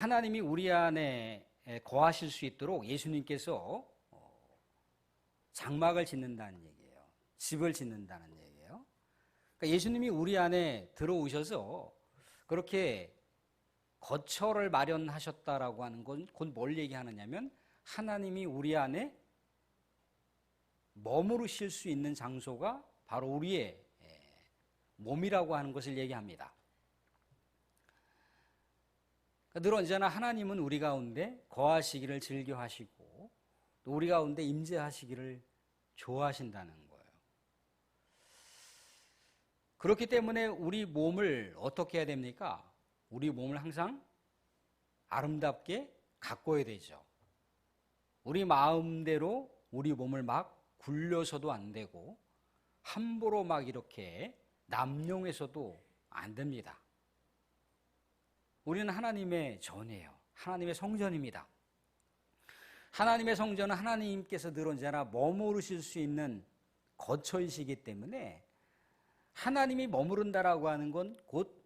하나님이 우리 안에 거하실 수 있도록 예수님께서 장막을 짓는다는 얘기예요. 집을 짓는다는 얘기예요. 그러니까 예수님이 우리 안에 들어오셔서 그렇게 거처를 마련하셨다라고 하는 건 곧 뭘 얘기하느냐면 하나님이 우리 안에 머무르실 수 있는 장소가 바로 우리의 몸이라고 하는 것을 얘기합니다. 늘 언제나 하나님은 우리 가운데 거하시기를 즐겨하시고 또 우리 가운데 임재하시기를 좋아하신다는 거예요. 그렇기 때문에 우리 몸을 어떻게 해야 됩니까? 우리 몸을 항상 아름답게 가꿔야 되죠. 우리 마음대로 우리 몸을 막 굴려서도 안 되고 함부로 막 이렇게 남용해서도 안 됩니다. 우리는 하나님의 전이에요. 하나님의 성전입니다. 하나님의 성전은 하나님께서 늘 언제나 머무르실 수 있는 거처이시기 때문에 하나님이 머무른다라고 하는 건 곧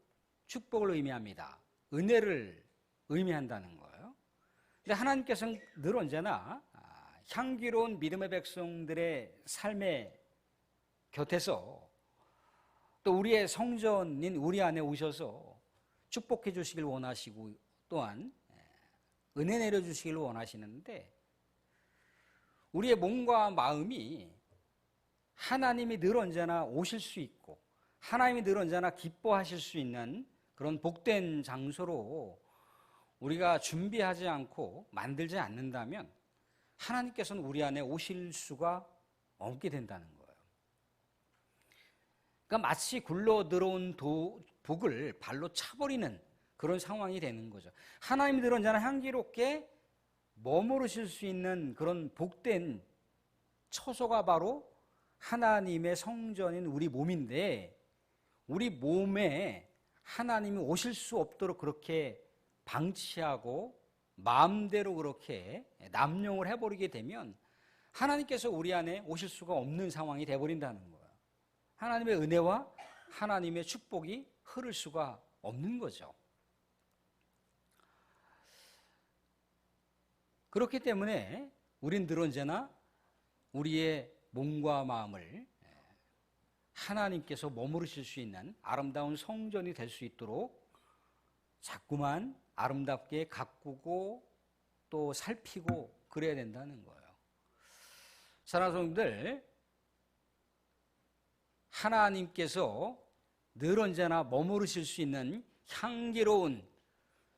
축복을 의미합니다. 은혜를 의미한다는 거예요. 근데 하나님께서는 늘 언제나 향기로운 믿음의 백성들의 삶의 곁에서 또 우리의 성전인 우리 안에 오셔서 축복해 주시길 원하시고 또한 은혜 내려주시길 원하시는데 우리의 몸과 마음이 하나님이 늘 언제나 오실 수 있고 하나님이 늘 언제나 기뻐하실 수 있는 그런 복된 장소로 우리가 준비하지 않고 만들지 않는다면 하나님께서는 우리 안에 오실 수가 없게 된다는 거예요. 그러니까 마치 굴러 들어온 복을 발로 차버리는 그런 상황이 되는 거죠. 하나님이 늘 언제나 향기롭게 머무르실 수 있는 그런 복된 처소가 바로 하나님의 성전인 우리 몸인데 우리 몸에 하나님이 오실 수 없도록 그렇게 방치하고 마음대로 그렇게 남용을 해버리게 되면 하나님께서 우리 안에 오실 수가 없는 상황이 되어버린다는 거예요. 하나님의 은혜와 하나님의 축복이 흐를 수가 없는 거죠. 그렇기 때문에 우린 늘 언제나 우리의 몸과 마음을 하나님께서 머무르실 수 있는 아름다운 성전이 될 수 있도록 자꾸만 아름답게 가꾸고 또 살피고 그래야 된다는 거예요. 사랑하는 성도들, 하나님께서 늘 언제나 머무르실 수 있는 향기로운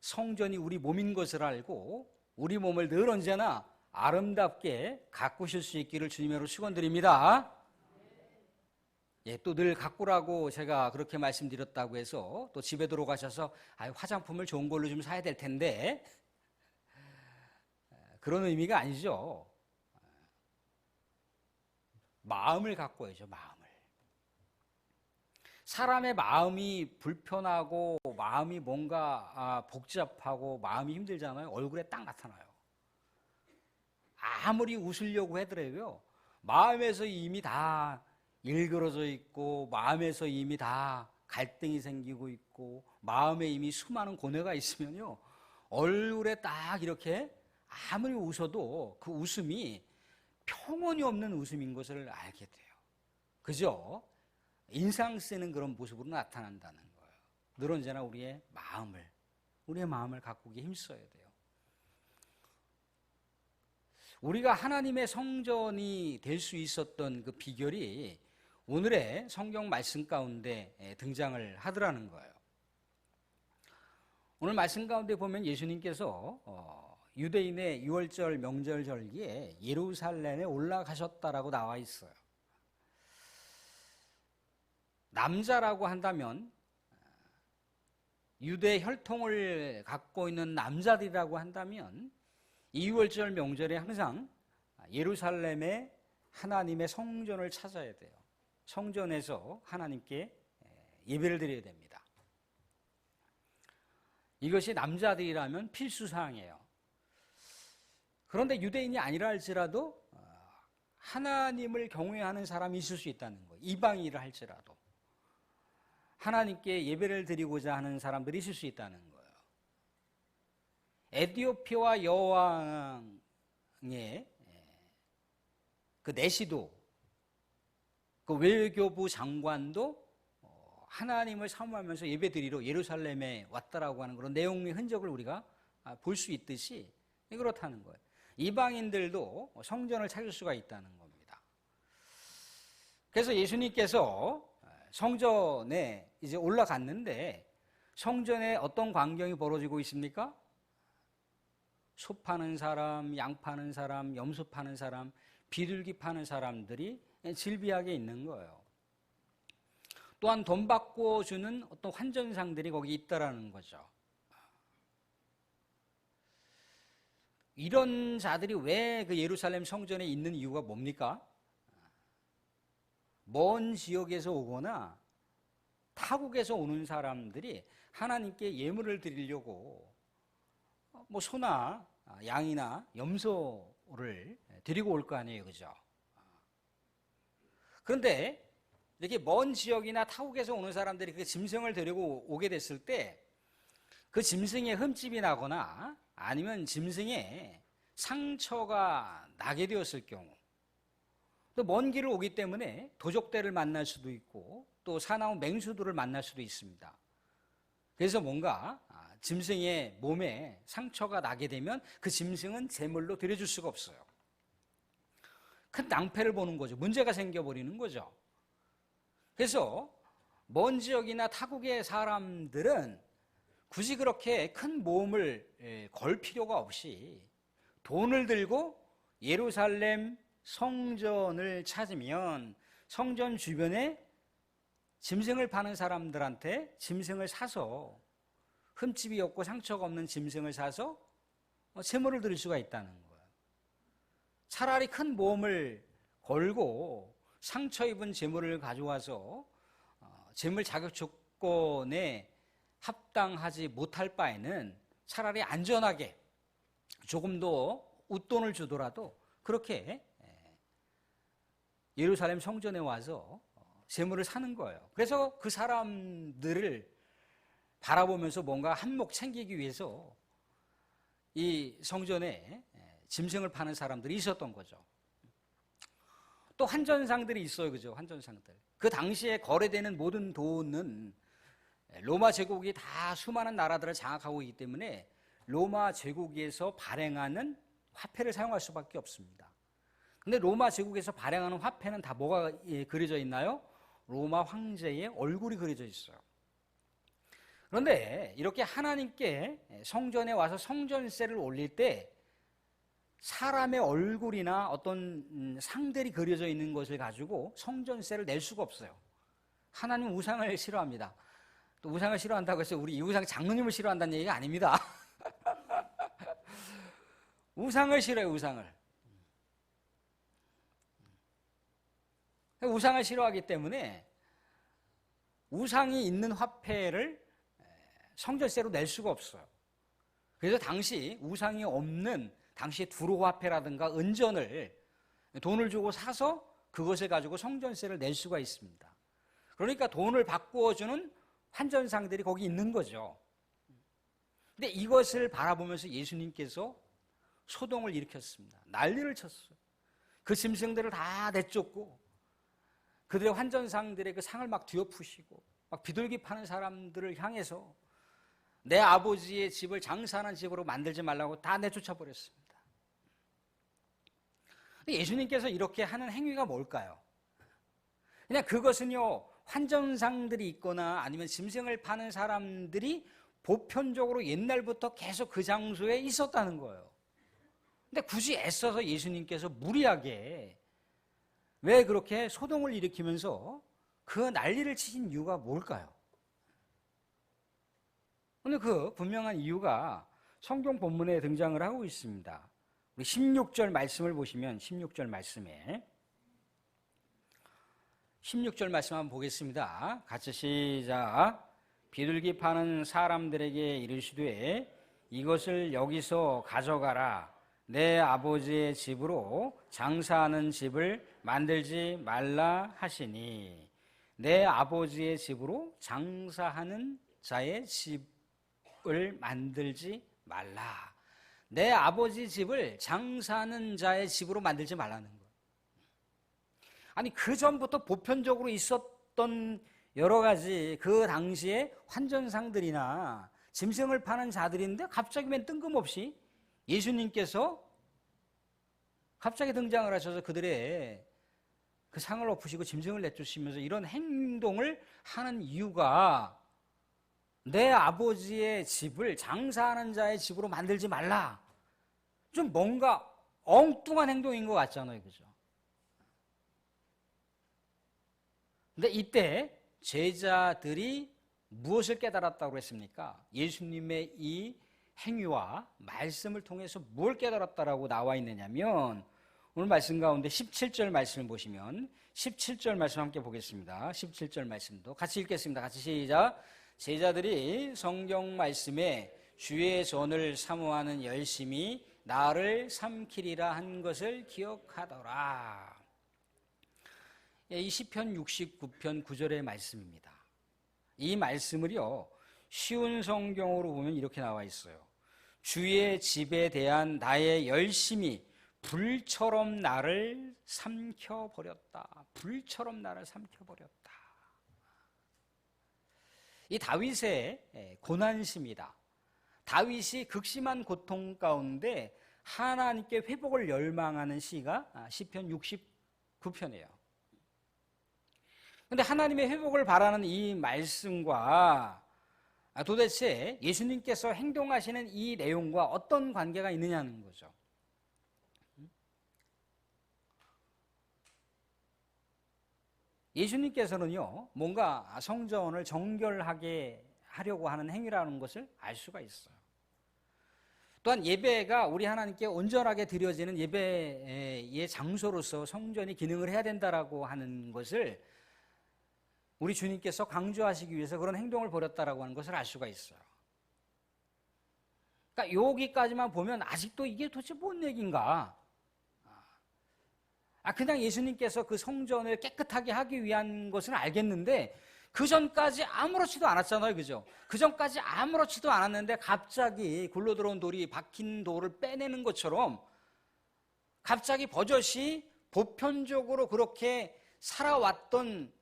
성전이 우리 몸인 것을 알고 우리 몸을 늘 언제나 아름답게 가꾸실 수 있기를 주님으로 축원드립니다. 예, 또 늘 가꾸라고 제가 그렇게 말씀드렸다고 해서 또 집에 들어가셔서 화장품을 좋은 걸로 좀 사야 될 텐데 그런 의미가 아니죠. 마음을 가꿔야죠. 마음을. 사람의 마음이 불편하고 마음이 뭔가 복잡하고 마음이 힘들잖아요. 얼굴에 딱 나타나요. 아무리 웃으려고 하더라도요. 마음에서 이미 다 일그러져 있고 마음에서 이미 다 갈등이 생기고 있고 마음에 이미 수많은 고뇌가 있으면요. 얼굴에 딱 이렇게 아무리 웃어도 그 웃음이 평온이 없는 웃음인 것을 알게 돼요. 그죠? 인상 쓰는 그런 모습으로 나타난다는 거예요. 늘 언제나 우리의 마음을 가꾸기 힘써야 돼요. 우리가 하나님의 성전이 될 수 있었던 그 비결이 오늘의 성경 말씀 가운데 등장을 하더라는 거예요. 오늘 말씀 가운데 보면 예수님께서 유대인의 유월절 명절 절기에 예루살렘에 올라가셨다라고 나와 있어요. 남자라고 한다면 유대 혈통을 갖고 있는 남자들이라고 한다면 이 유월절 명절에 항상 예루살렘에 하나님의 성전을 찾아야 돼요. 성전에서 하나님께 예배를 드려야 됩니다. 이것이 남자들이라면 필수사항이에요. 그런데 유대인이 아니라 할지라도 하나님을 경외하는 사람이 있을 수 있다는 거예요. 이방인이라 할지라도 하나님께 예배를 드리고자 하는 사람들이 있을 수 있다는 거예요. 에티오피아 여왕의 그 내시도, 그 외교부 장관도 하나님을 사모하면서 예배드리러 예루살렘에 왔다라고 하는 그런 내용의 흔적을 우리가 볼 수 있듯이 그렇다는 거예요. 이방인들도 성전을 찾을 수가 있다는 겁니다. 그래서 예수님께서 성전에 이제 올라갔는데 성전에 어떤 광경이 벌어지고 있습니까? 소 파는 사람, 양 파는 사람, 염소 파는 사람, 비둘기 파는 사람들이 질비하게 있는 거예요. 또한 돈 받고 주는 어떤 환전상들이 거기 있다라는 거죠. 이런 자들이 왜 그 예루살렘 성전에 있는 이유가 뭡니까? 먼 지역에서 오거나 타국에서 오는 사람들이 하나님께 예물을 드리려고 뭐 소나 양이나 염소를 드리고 올 거 아니에요, 그죠? 그런데 이렇게 먼 지역이나 타국에서 오는 사람들이 그 짐승을 데리고 오게 됐을 때 그 짐승에 흠집이 나거나 아니면 짐승에 상처가 나게 되었을 경우, 또 먼 길을 오기 때문에 도적대를 만날 수도 있고 또 사나운 맹수들을 만날 수도 있습니다. 그래서 뭔가 짐승의 몸에 상처가 나게 되면 그 짐승은 제물로 드려줄 수가 없어요. 큰 낭패를 보는 거죠. 문제가 생겨버리는 거죠. 그래서 먼 지역이나 타국의 사람들은 굳이 그렇게 큰 모험을 걸 필요가 없이 돈을 들고 예루살렘 성전을 찾으면 성전 주변에 짐승을 파는 사람들한테 짐승을 사서, 흠집이 없고 상처가 없는 짐승을 사서 제물을 드릴 수가 있다는 거예요. 차라리 큰 모험을 걸고 상처 입은 제물을 가져와서 제물 자격 조건에 합당하지 못할 바에는 차라리 안전하게 조금 더 웃돈을 주더라도 그렇게 예루살렘 성전에 와서 제물을 사는 거예요. 그래서 그 사람들을 바라보면서 뭔가 한몫 챙기기 위해서 이 성전에 짐승을 파는 사람들이 있었던 거죠. 또 환전상들이 있어요, 그죠? 환전상들. 그 당시에 거래되는 모든 돈은 로마 제국이 다 수많은 나라들을 장악하고 있기 때문에 로마 제국에서 발행하는 화폐를 사용할 수밖에 없습니다. 근데 로마 제국에서 발행하는 화폐는 다 뭐가 그려져 있나요? 로마 황제의 얼굴이 그려져 있어요. 그런데 이렇게 하나님께 성전에 와서 성전세를 올릴 때 사람의 얼굴이나 어떤 상들이 그려져 있는 것을 가지고 성전세를 낼 수가 없어요. 하나님은 우상을 싫어합니다. 또 우상을 싫어한다고 해서 우리 이 우상 장로님을 싫어한다는 얘기가 아닙니다. 우상을 싫어해요, 우상을. 우상을 싫어하기 때문에 우상이 있는 화폐를 성전세로 낼 수가 없어요. 그래서 당시 우상이 없는 당시 두로 화폐라든가 은전을 돈을 주고 사서 그것을 가지고 성전세를 낼 수가 있습니다. 그러니까 돈을 바꾸어주는 환전상들이 거기 있는 거죠. 근데 이것을 바라보면서 예수님께서 소동을 일으켰습니다. 난리를 쳤어요. 그 짐승들을 다 내쫓고 그들의 환전상들의 그 상을 막 뒤엎으시고 막 비둘기 파는 사람들을 향해서 내 아버지의 집을 장사하는 집으로 만들지 말라고 다 내쫓아 버렸습니다. 예수님께서 이렇게 하는 행위가 뭘까요? 그냥 그것은요, 환전상들이 있거나 아니면 짐승을 파는 사람들이 보편적으로 옛날부터 계속 그 장소에 있었다는 거예요. 근데 굳이 애써서 예수님께서 무리하게 왜 그렇게 소동을 일으키면서 그 난리를 치신 이유가 뭘까요? 오늘 그 분명한 이유가 성경 본문에 등장을 하고 있습니다. 우리 16절 말씀을 보시면 16절 말씀에 16절 말씀 한번 보겠습니다. 같이 시작. 비둘기 파는 사람들에게 이르시되 이것을 여기서 가져가라. 내 아버지의 집으로 장사하는 집을 만들지 말라 하시니, 내 아버지의 집으로 장사하는 자의 집을 만들지 말라. 내 아버지 집을 장사하는 자의 집으로 만들지 말라는 거예요. 아니, 그 전부터 보편적으로 있었던 여러 가지 그 당시에 환전상들이나 짐승을 파는 자들인데 갑자기 맨 뜬금없이 예수님께서 갑자기 등장을 하셔서 그들의 그 상을 엎으시고 짐승을 내쫓으시면서 이런 행동을 하는 이유가 내 아버지의 집을 장사하는 자의 집으로 만들지 말라. 좀 뭔가 엉뚱한 행동인 것 같잖아요. 그죠? 근데 이때 제자들이 무엇을 깨달았다고 했습니까? 예수님의 이 행위와 말씀을 통해서 뭘 깨달았다라고 나와 있느냐면 오늘 말씀 가운데 17절 말씀을 보시면 17절 말씀 함께 보겠습니다. 17절 말씀도 같이 읽겠습니다. 같이 시작. 제자들이 성경 말씀에 주의 전을 사모하는 열심히 나를 삼키리라 한 것을 기억하더라. 이 시편 69편 9절의 말씀입니다. 이 말씀을요, 쉬운 성경으로 보면 이렇게 나와 있어요. 주의 집에 대한 나의 열심이 불처럼 나를 삼켜버렸다. 불처럼 나를 삼켜버렸다. 이 다윗의 고난심이다. 다윗이 극심한 고통 가운데 하나님께 회복을 열망하는 시가 시편 69편이에요. 그런데 하나님의 회복을 바라는 이 말씀과 도대체 예수님께서 행동하시는 이 내용과 어떤 관계가 있느냐는 거죠. 예수님께서는요, 뭔가 성전을 정결하게 하려고 하는 행위라는 것을 알 수가 있어요. 또한 예배가 우리 하나님께 온전하게 드려지는 예배의 장소로서 성전이 기능을 해야 된다라고 하는 것을 우리 주님께서 강조하시기 위해서 그런 행동을 벌였다라고 하는 것을 알 수가 있어요. 그러니까 여기까지만 보면 아직도 이게 도대체 뭔 얘기인가? 그냥 예수님께서 그 성전을 깨끗하게 하기 위한 것은 알겠는데 그 전까지 아무렇지도 않았잖아요. 그죠? 그 전까지 아무렇지도 않았는데 갑자기 굴러 들어온 돌이 박힌 돌을 빼내는 것처럼 갑자기 버젓이 보편적으로 그렇게 살아왔던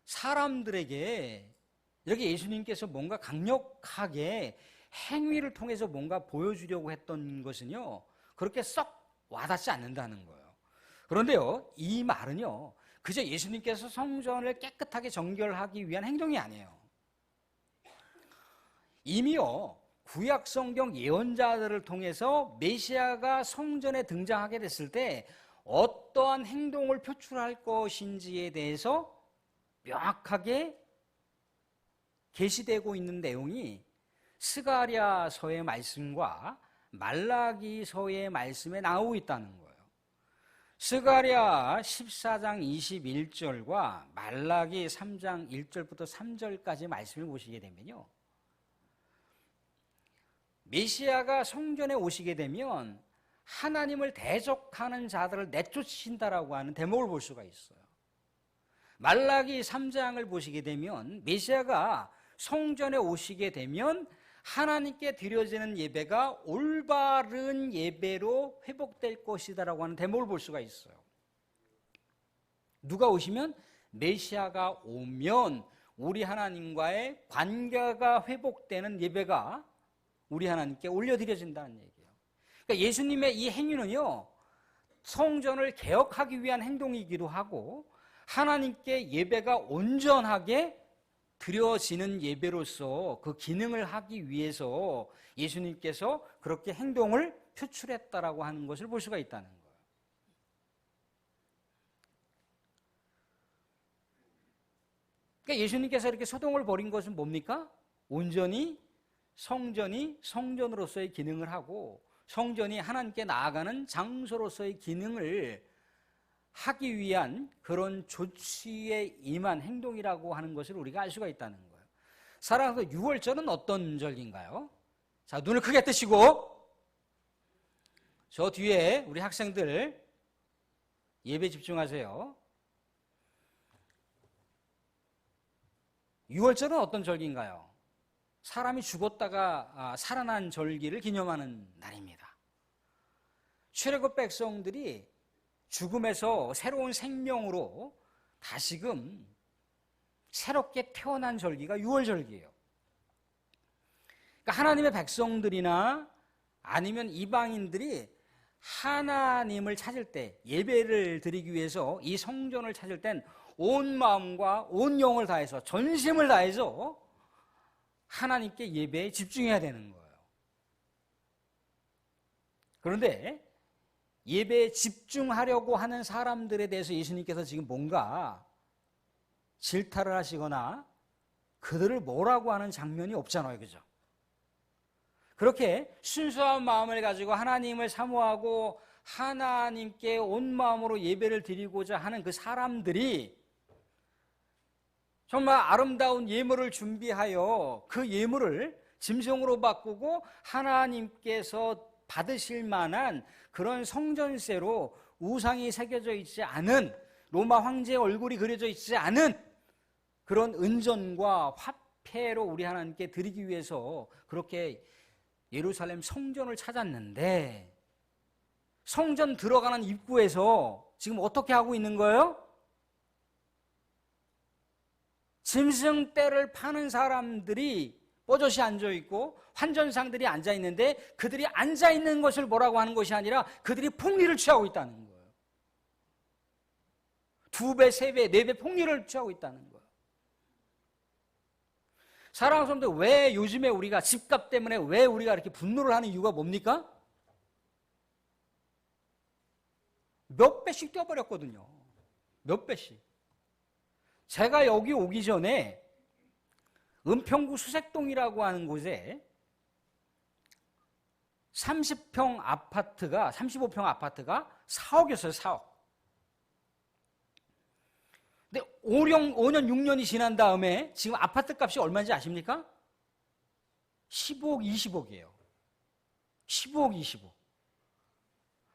사람들에게 이렇게 예수님께서 뭔가 강력하게 행위를 통해서 뭔가 보여주려고 했던 것은요, 그렇게 썩 와닿지 않는다는 거예요. 그런데요, 이 말은요, 그저 예수님께서 성전을 깨끗하게 정결하기 위한 행동이 아니에요. 이미요, 구약 성경 예언자들을 통해서 메시아가 성전에 등장하게 됐을 때 어떠한 행동을 표출할 것인지에 대해서 명확하게 계시되고 있는 내용이 스가랴서의 말씀과 말라기서의 말씀에 나오고 있다는 거예요. 스가랴 14장 21절과 말라기 3장 1절부터 3절까지 말씀을 보시게 되면요, 메시아가 성전에 오시게 되면 하나님을 대적하는 자들을 내쫓으신다라고 하는 대목을 볼 수가 있어요. 말라기 3장을 보시게 되면 메시아가 성전에 오시게 되면 하나님께 드려지는 예배가 올바른 예배로 회복될 것이다라고 하는 대목을 볼 수가 있어요. 누가 오시면? 메시아가 오면 우리 하나님과의 관계가 회복되는 예배가 우리 하나님께 올려드려진다는 얘기예요. 그러니까 예수님의 이 행위는요, 성전을 개혁하기 위한 행동이기도 하고 하나님께 예배가 온전하게 드려지는 예배로서 그 기능을 하기 위해서 예수님께서 그렇게 행동을 표출했다라고 하는 것을 볼 수가 있다는 거예요. 그러니까 예수님께서 이렇게 소동을 벌인 것은 뭡니까? 온전히 성전이 성전으로서의 기능을 하고 성전이 하나님께 나아가는 장소로서의 기능을 하기 위한 그런 조치에 임한 행동이라고 하는 것을 우리가 알 수가 있다는 거예요. 사랑하는 6월절은 어떤 절기인가요? 자, 눈을 크게 뜨시고 저 뒤에 우리 학생들 예배 집중하세요. 6월절은 어떤 절기인가요? 사람이 죽었다가 살아난 절기를 기념하는 날입니다. 출애굽 백성들이 죽음에서 새로운 생명으로 다시금 새롭게 태어난 절기가 유월절기예요. 그러니까 하나님의 백성들이나 아니면 이방인들이 하나님을 찾을 때, 예배를 드리기 위해서 이 성전을 찾을 땐 온 마음과 온 영을 다해서, 전심을 다해서 하나님께 예배에 집중해야 되는 거예요. 그런데 예배에 집중하려고 하는 사람들에 대해서 예수님께서 지금 뭔가 질타를 하시거나 그들을 뭐라고 하는 장면이 없잖아요. 그죠? 그렇게 순수한 마음을 가지고 하나님을 사모하고 하나님께 온 마음으로 예배를 드리고자 하는 그 사람들이 정말 아름다운 예물을 준비하여 그 예물을 짐승으로 바꾸고 하나님께서 받으실 만한 그런 성전세로 우상이 새겨져 있지 않은, 로마 황제의 얼굴이 그려져 있지 않은 그런 은전과 화폐로 우리 하나님께 드리기 위해서 그렇게 예루살렘 성전을 찾았는데, 성전 들어가는 입구에서 지금 어떻게 하고 있는 거예요? 짐승떼를 파는 사람들이 뽀젓이 앉아있고 환전상들이 앉아있는데, 그들이 앉아있는 것을 뭐라고 하는 것이 아니라 그들이 폭리를 취하고 있다는 거예요. 2배, 3배, 4배 폭리를 취하고 있다는 거예요. 사랑하는 성도들, 왜 요즘에 우리가 집값 때문에 왜 우리가 이렇게 분노를 하는 이유가 뭡니까? 몇 배씩 뛰어버렸거든요. 몇 배씩. 제가 여기 오기 전에 은평구 수색동이라고 하는 곳에 35평 아파트가 4억이었어요. 4억. 근데 5년, 6년이 지난 다음에 지금 아파트 값이 얼마인지 아십니까? 15억, 20억이에요. 15억, 20억.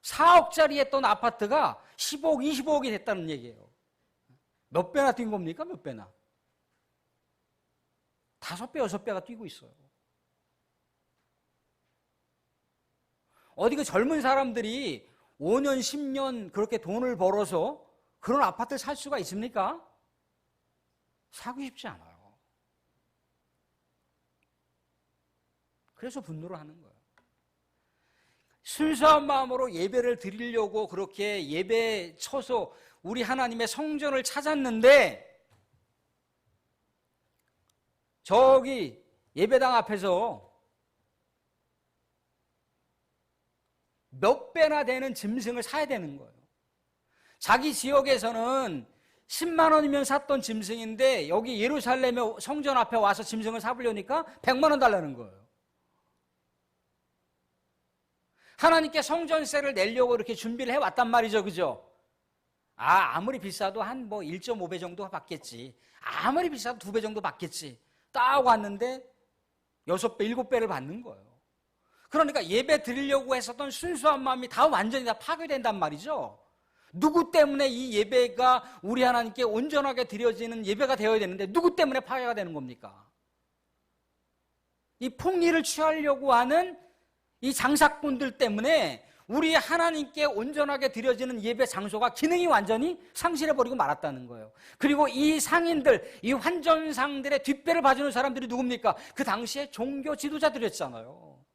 4억짜리 했던 아파트가 15억, 20억이 됐다는 얘기예요. 몇 배나 뛴 겁니까? 몇 배나? 5배, 6배가 뛰고 있어요. 어디 그 젊은 사람들이 5년, 10년 그렇게 돈을 벌어서 그런 아파트를 살 수가 있습니까? 사고 싶지 않아요. 그래서 분노를 하는 거예요. 순수한 마음으로 예배를 드리려고 그렇게 예배에 쳐서 우리 하나님의 성전을 찾았는데, 저기 예배당 앞에서 몇 배나 되는 짐승을 사야 되는 거예요. 자기 지역에서는 10만 원이면 샀던 짐승인데 여기 예루살렘의 성전 앞에 와서 짐승을 사보려니까 100만 원 달라는 거예요. 하나님께 성전세를 내려고 이렇게 준비를 해왔단 말이죠. 그죠? 아무리 비싸도 한 1.5배 정도 받겠지. 아무리 비싸도 2배 정도 받겠지. 딱 왔는데 6배, 7배를 받는 거예요. 그러니까 예배 드리려고 했었던 순수한 마음이 다 완전히 다 파괴된단 말이죠. 누구 때문에 이 예배가 우리 하나님께 온전하게 드려지는 예배가 되어야 되는데 누구 때문에 파괴가 되는 겁니까? 이 폭리를 취하려고 하는 이 장사꾼들 때문에 우리 하나님께 온전하게 드려지는 예배 장소가 기능이 완전히 상실해버리고 말았다는 거예요. 그리고 이 상인들, 이 환전상들의 뒷배를 봐주는 사람들이 누굽니까? 그 당시에 종교 지도자들이었잖아요.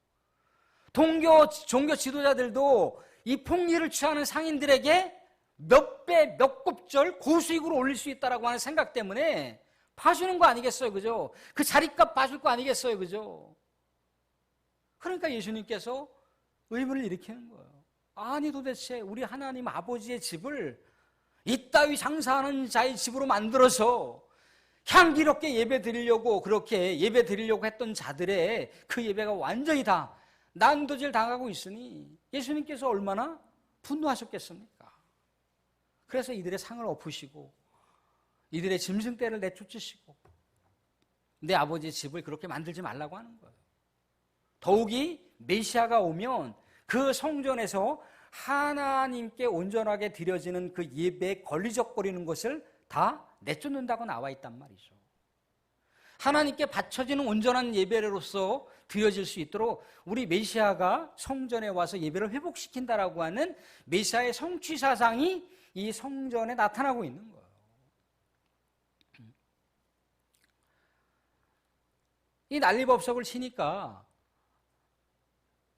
종교 지도자들도 이 폭리를 취하는 상인들에게 몇 배, 몇 곱절 고수익으로 올릴 수 있다라고 하는 생각 때문에 봐주는 거 아니겠어요? 그죠? 그 자리값 봐줄 거 아니겠어요? 그죠? 그러니까 예수님께서 의문을 일으키는 거예요. 아니 도대체 우리 하나님 아버지의 집을 이따위 장사하는 자의 집으로 만들어서 향기롭게 예배 드리려고 그렇게 예배 드리려고 했던 자들의 그 예배가 완전히 다 난도질 당하고 있으니 예수님께서 얼마나 분노하셨겠습니까? 그래서 이들의 상을 엎으시고 이들의 짐승떼를 내쫓으시고 내 아버지의 집을 그렇게 만들지 말라고 하는 거예요. 더욱이 메시아가 오면 그 성전에서 하나님께 온전하게 드려지는 그 예배에 걸리적거리는 것을 다 내쫓는다고 나와 있단 말이죠. 하나님께 바쳐지는 온전한 예배로서 드려질 수 있도록 우리 메시아가 성전에 와서 예배를 회복시킨다라고 하는 메시아의 성취 사상이 이 성전에 나타나고 있는 거예요. 이 난리법석을 치니까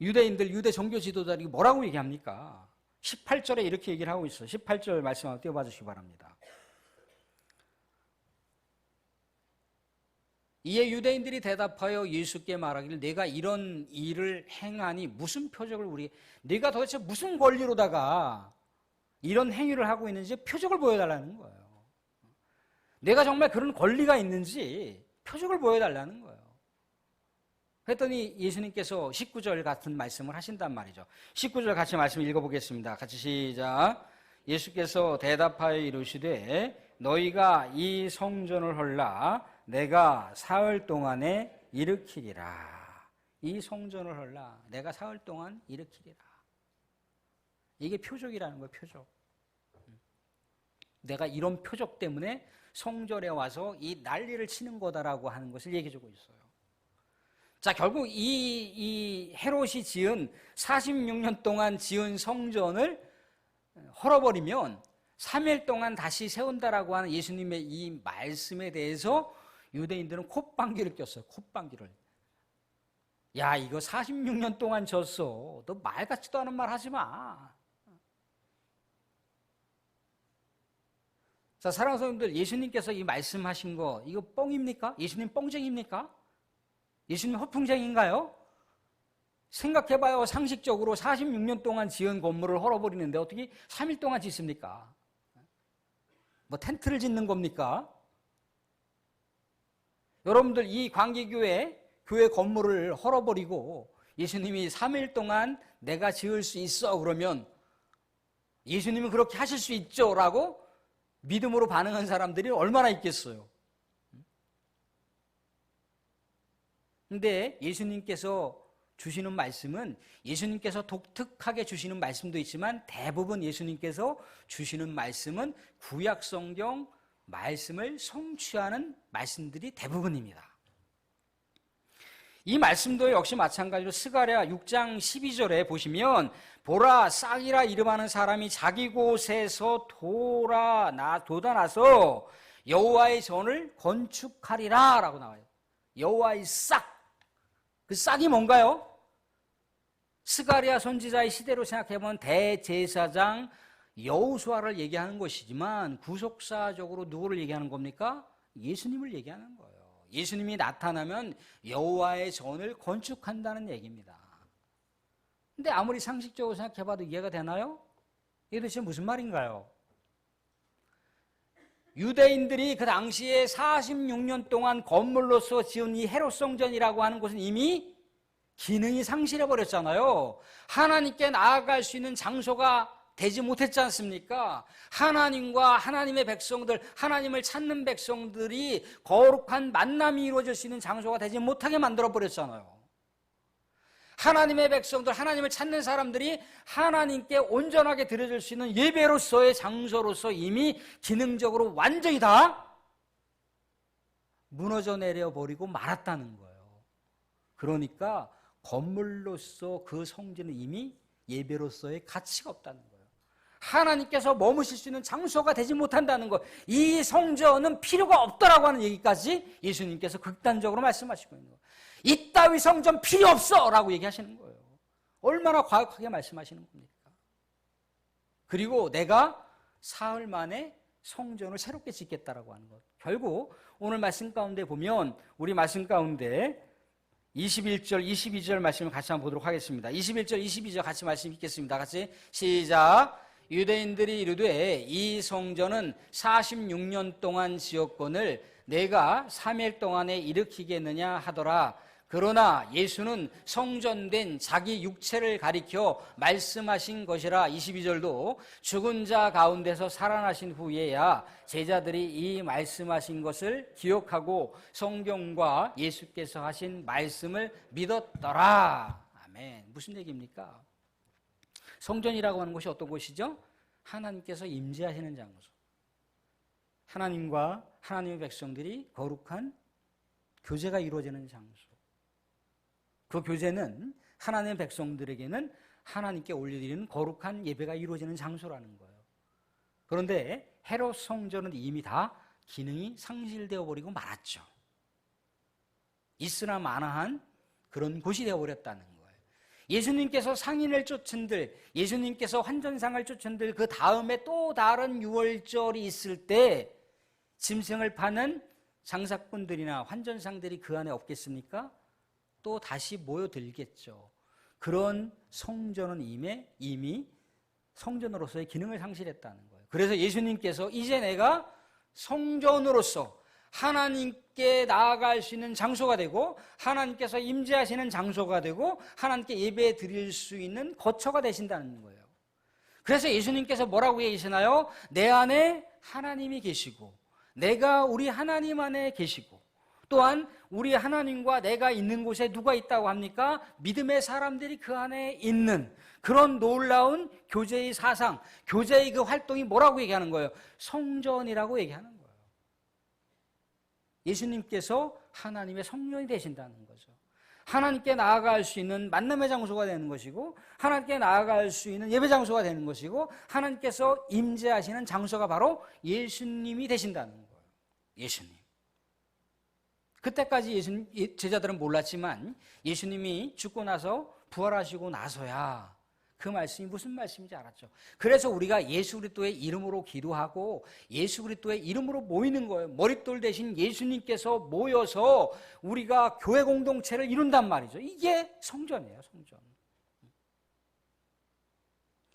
유대인들, 유대 종교 지도자들이 뭐라고 얘기합니까? 18절에 이렇게 얘기를 하고 있어요. 18절 말씀 한번 띄워봐 주시기 바랍니다. 이에 유대인들이 대답하여 예수께 말하기를 내가 이런 일을 행하니 무슨 표적을 네가 도대체 무슨 권리로다가 이런 행위를 하고 있는지 표적을 보여달라는 거예요. 내가 정말 그런 권리가 있는지 표적을 보여달라는 거예요. 그랬더니 예수님께서 19절 같은 말씀을 하신단 말이죠. 19절 같이 말씀 읽어보겠습니다. 같이 시작. 예수께서 대답하여 이르시되 너희가 이 성전을 헐라 내가 사흘 동안에 일으키리라. 이 성전을 헐라 내가 사흘 동안 일으키리라. 이게 표적이라는 거예요. 표적. 내가 이런 표적 때문에 성전에 와서 이 난리를 치는 거다라고 하는 것을 얘기해주고 있어요. 자, 결국 이 헤롯이 지은 46년 동안 지은 성전을 헐어버리면 3일 동안 다시 세운다라고 하는 예수님의 이 말씀에 대해서 유대인들은 콧방귀를 꼈어요. 콧방귀를. 야, 이거 46년 동안 졌어. 너 말 같지도 않은 말 하지 마. 자, 사랑하는 성도들, 예수님께서 이 말씀하신 거 이거 뻥입니까? 예수님 뻥쟁입니까? 예수님 허풍쟁인가요? 생각해봐요. 상식적으로 46년 동안 지은 건물을 헐어버리는데 어떻게 3일 동안 짓습니까? 뭐 텐트를 짓는 겁니까? 여러분들 이 광기교회 교회 건물을 헐어버리고 예수님이 3일 동안 내가 지을 수 있어 그러면 예수님은 그렇게 하실 수 있죠 라고 믿음으로 반응한 사람들이 얼마나 있겠어요. 근데 예수님께서 주시는 말씀은 예수님께서 독특하게 주시는 말씀도 있지만 대부분 예수님께서 주시는 말씀은 구약 성경 말씀을 성취하는 말씀들이 대부분입니다. 이 말씀도 역시 마찬가지로 스가랴 6장 12절에 보시면 보라 싹이라 이름하는 사람이 자기 곳에서 돋아나서 여호와의 전을 건축하리라 라고 나와요. 여호와의 싹. 그 싹이 뭔가요? 스가랴 선지자의 시대로 생각해보면 대제사장 여호수아를 얘기하는 것이지만 구속사적으로 누구를 얘기하는 겁니까? 예수님을 얘기하는 거예요. 예수님이 나타나면 여호와의 전을 건축한다는 얘기입니다. 근데 아무리 상식적으로 생각해봐도 이해가 되나요? 이게 도대체 무슨 말인가요? 유대인들이 그 당시에 46년 동안 건물로서 지은 이 헤롯 성전이라고 하는 곳은 이미 기능이 상실해버렸잖아요. 하나님께 나아갈 수 있는 장소가 되지 못했지 않습니까? 하나님과 하나님의 백성들, 하나님을 찾는 백성들이 거룩한 만남이 이루어질 수 있는 장소가 되지 못하게 만들어버렸잖아요. 하나님의 백성들, 하나님을 찾는 사람들이 하나님께 온전하게 드려질 수 있는 예배로서의 장소로서 이미 기능적으로 완전히 다 무너져 내려버리고 말았다는 거예요. 그러니까 건물로서 그 성전은 이미 예배로서의 가치가 없다는 거예요. 하나님께서 머무실 수 있는 장소가 되지 못한다는 것, 이 성전은 필요가 없다라고 하는 얘기까지 예수님께서 극단적으로 말씀하시고 있는 거예요. 이따위 성전 필요 없어 라고 얘기하시는 거예요. 얼마나 과격하게 말씀하시는 겁니까? 그리고 내가 사흘 만에 성전을 새롭게 짓겠다라고 하는 것. 결국 오늘 말씀 가운데 보면 우리 말씀 가운데 21절, 22절 말씀을 같이 한번 보도록 하겠습니다. 21절, 22절 같이 말씀 읽겠습니다. 같이 시작. 유대인들이 이르되 이 성전은 46년 동안 지었거늘 내가 3일 동안에 일으키겠느냐 하더라. 그러나 예수는 성전된 자기 육체를 가리켜 말씀하신 것이라. 22절도 죽은 자 가운데서 살아나신 후에야 제자들이 이 말씀하신 것을 기억하고 성경과 예수께서 하신 말씀을 믿었더라. 아멘. 무슨 얘기입니까? 성전이라고 하는 것이 어떤 곳이죠? 하나님께서 임재하시는 장소. 하나님과 하나님의 백성들이 거룩한 교제가 이루어지는 장소. 그 교제는 하나님의 백성들에게는 하나님께 올려드리는 거룩한 예배가 이루어지는 장소라는 거예요. 그런데 헤롯 성전은 이미 다 기능이 상실되어 버리고 말았죠. 있으나 마나한 그런 곳이 되어버렸다는 거예요. 예수님께서 상인을 쫓은들, 예수님께서 환전상을 쫓은들 그 다음에 또 다른 유월절이 있을 때 짐승을 파는 장사꾼들이나 환전상들이 그 안에 없겠습니까? 또 다시 모여들겠죠. 그런 성전은 이미 성전으로서의 기능을 상실했다는 거예요. 그래서 예수님께서 이제 내가 성전으로서 하나님께 나아갈 수 있는 장소가 되고 하나님께서 임재하시는 장소가 되고 하나님께 예배 드릴 수 있는 거처가 되신다는 거예요. 그래서 예수님께서 뭐라고 얘기하시나요? 내 안에 하나님이 계시고 내가 우리 하나님 안에 계시고 또한 우리 하나님과 내가 있는 곳에 누가 있다고 합니까? 믿음의 사람들이 그 안에 있는 그런 놀라운 교제의 사상, 교제의 그 활동이 뭐라고 얘기하는 거예요? 성전이라고 얘기하는 거예요. 예수님께서 하나님의 성전이 되신다는 거죠. 하나님께 나아갈 수 있는 만남의 장소가 되는 것이고 하나님께 나아갈 수 있는 예배 장소가 되는 것이고 하나님께서 임재하시는 장소가 바로 예수님이 되신다는 거예요. 예수님. 그때까지 제자들은 몰랐지만 예수님이 죽고 나서 부활하시고 나서야 그 말씀이 무슨 말씀인지 알았죠. 그래서 우리가 예수 그리스도의 이름으로 기도하고 예수 그리스도의 이름으로 모이는 거예요. 머릿돌 대신 예수님께서 모여서 우리가 교회 공동체를 이룬단 말이죠. 이게 성전이에요, 성전.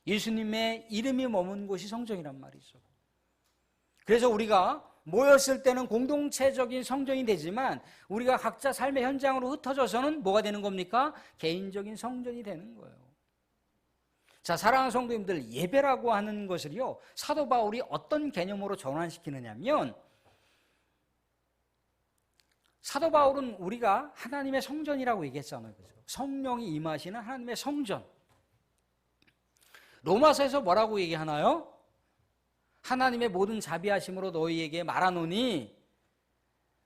예수님의 이름이 머문 곳이 성전이란 말이죠. 그래서 우리가 모였을 때는 공동체적인 성전이 되지만 우리가 각자 삶의 현장으로 흩어져서는 뭐가 되는 겁니까? 개인적인 성전이 되는 거예요. 자, 사랑하는 성도님들, 예배라고 하는 것을요, 사도 바울이 어떤 개념으로 전환시키느냐면, 사도 바울은 우리가 하나님의 성전이라고 얘기했잖아요. 그죠? 성령이 임하시는 하나님의 성전. 로마서에서 뭐라고 얘기하나요? 하나님의 모든 자비하심으로 너희에게 말하노니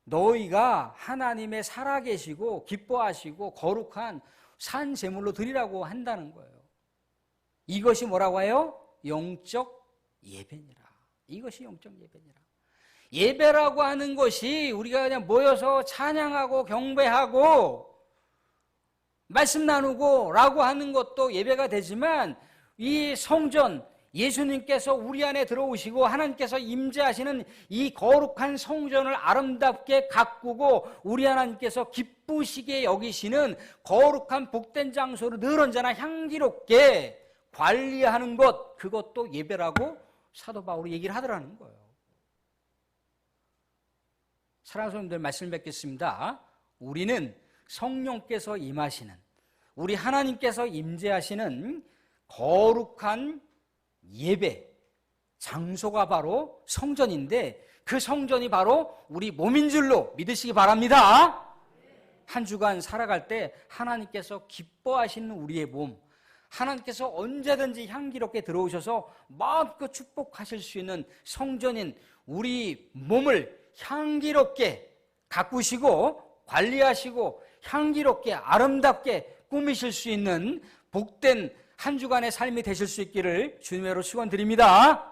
너희가 하나님의 살아계시고 기뻐하시고 거룩한 산 제물로 드리라고 한다는 거예요. 이것이 뭐라고 해요? 영적 예배니라. 이것이 영적 예배니라. 예배라고 하는 것이 우리가 그냥 모여서 찬양하고 경배하고 말씀 나누고 라고 하는 것도 예배가 되지만 이 성전, 예수님께서 우리 안에 들어오시고 하나님께서 임재하시는 이 거룩한 성전을 아름답게 가꾸고 우리 하나님께서 기쁘시게 여기시는 거룩한 복된 장소를 늘 언제나 향기롭게 관리하는 것, 그것도 예배라고 사도 바울이 얘기를 하더라는 거예요. 사랑하는 성도님들, 말씀 뵙겠습니다. 우리는 성령께서 임하시는, 우리 하나님께서 임재하시는 거룩한 예배 장소가 바로 성전인데 그 성전이 바로 우리 몸인 줄로 믿으시기 바랍니다. 한 주간 살아갈 때 하나님께서 기뻐하시는 우리의 몸, 하나님께서 언제든지 향기롭게 들어오셔서 마음껏 축복하실 수 있는 성전인 우리 몸을 향기롭게 가꾸시고 관리하시고 향기롭게 아름답게 꾸미실 수 있는 복된 한 주간의 삶이 되실 수 있기를 주님으로 축원드립니다.